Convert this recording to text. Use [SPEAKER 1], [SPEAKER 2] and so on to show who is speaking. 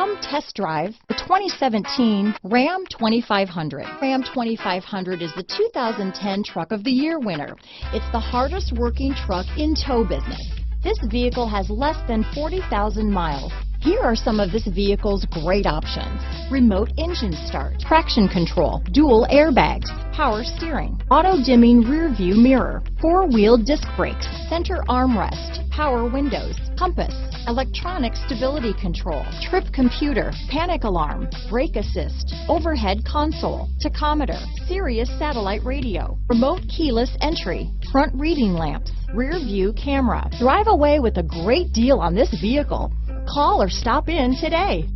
[SPEAKER 1] Come test drive the 2017 Ram 2500. Ram 2500 is the 2010 Truck of the Year winner. It's the hardest working truck in tow business. This vehicle has less than 40,000 miles. Here are some of this vehicle's great options: remote engine start, traction control, dual airbags, power steering, auto dimming rear view mirror, four-wheel disc brakes, center armrest, power windows, compass, electronic stability control, trip computer, panic alarm, brake assist, overhead console, tachometer, Sirius satellite radio, remote keyless entry, front reading lamps, rear view camera. Drive away with a great deal on this vehicle. Call or stop in today.